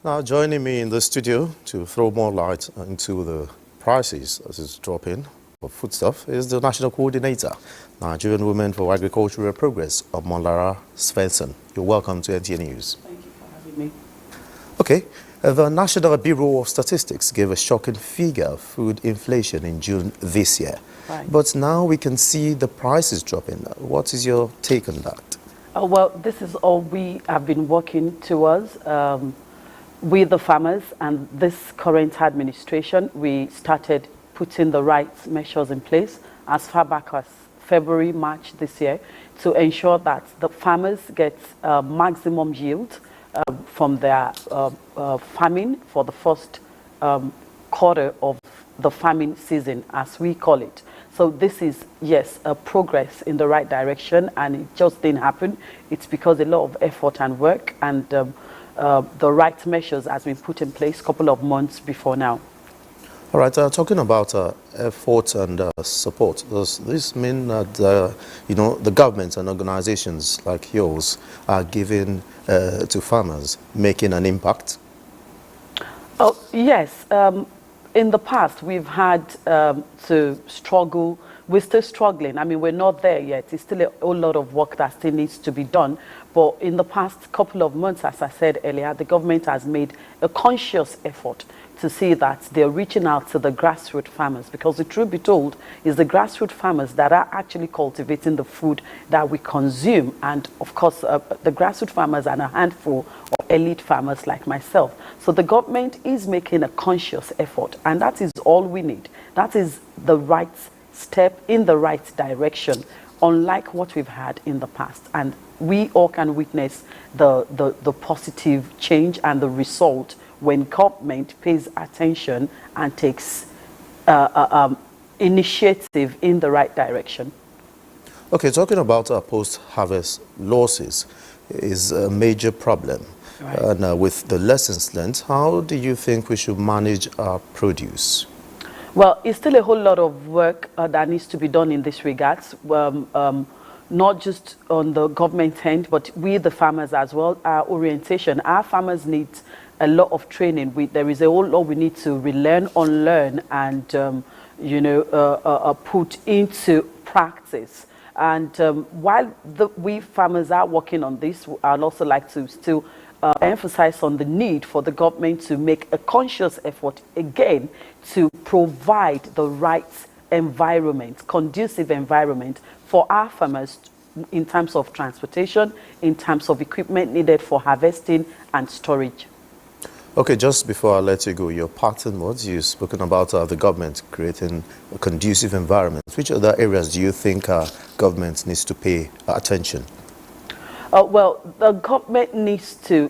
Now, joining me in the studio to throw more light into the prices as it's dropping of foodstuff is the National Coordinator, Nigerian Women for Agricultural Progress, Omolara Svensson. You're welcome to NTA News. Thank you for having me. Okay, the National Bureau of Statistics gave a shocking figure of food inflation in June this year. Right. But now we can see the prices dropping. What is your take on that? Well, this is all we have been working towards. With the farmers and this current administration, we started putting the right measures in place as far back as February, March this year to ensure that the farmers get maximum yield from their farming for the first quarter of the farming season, as we call it. So this is, yes, a progress in the right direction, and it just didn't happen. It's because a lot of effort and work and the right measures has been put in place a couple of months before now. All right, talking about effort and support, does this mean that, the government and organizations like yours are giving to farmers, making an impact? Oh, yes. In the past, we've had to struggle. We're still struggling. I mean, we're not there yet. It's still a whole lot of work that still needs to be done. But in the past couple of months, as I said earlier, the government has made a conscious effort to see that they're reaching out to the grassroots farmers, because the truth be told is the grassroots farmers that are actually cultivating the food that we consume. And of course, the grassroots farmers are a handful of elite farmers like myself. So the government is making a conscious effort, and that is all we need. That is the right step in the right direction, unlike what we've had in the past. And we all can witness the positive change and the result when government pays attention and takes initiative in the right direction. Okay, talking about post-harvest losses is a major problem. Right. And with the lessons learned, how do you think we should manage our produce? Well, it's still a whole lot of work that needs to be done in this regards. Not just on the government end, but we, the farmers as well, our orientation. Our farmers need a lot of training. There is a whole lot we need to relearn, unlearn, and put into practice. And while we farmers are working on this, I'd also like to still emphasize on the need for the government to make a conscious effort again to provide the right environment, conducive environment for our farmers in terms of transportation, in terms of equipment needed for harvesting and storage. Okay, just before I let you go, your parting words, you've spoken about the government creating a conducive environment. Which other areas do you think government needs to pay attention? Well, the government needs to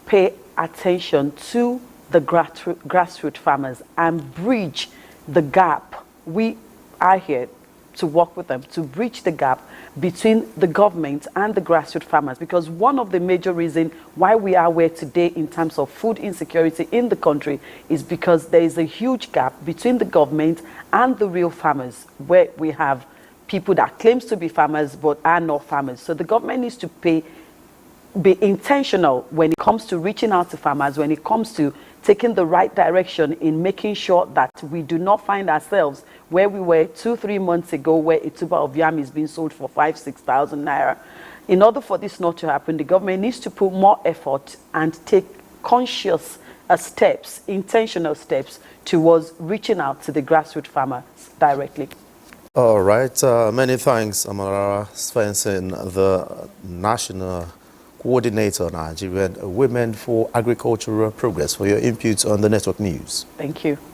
pay attention to the grassroots farmers and bridge the gap. We are here to work with them, to bridge the gap between the government and the grassroots farmers, because one of the major reasons why we are where today in terms of food insecurity in the country is because there is a huge gap between the government and the real farmers, where we have people that claims to be farmers but are not farmers. So the government needs to be intentional when it comes to reaching out to farmers, when it comes to taking the right direction in making sure that we do not find ourselves where we were 2-3 months ago, where a tuber of yam is being sold for 5,000-6,000 naira. In order for this not to happen, the government needs to put more effort and take conscious steps, intentional steps towards reaching out to the grassroots farmers directly. All right, many thanks, Omolara Svensson, the National Coordinator, Nigerian Women for Agricultural Progress, for your input on the network news. Thank you.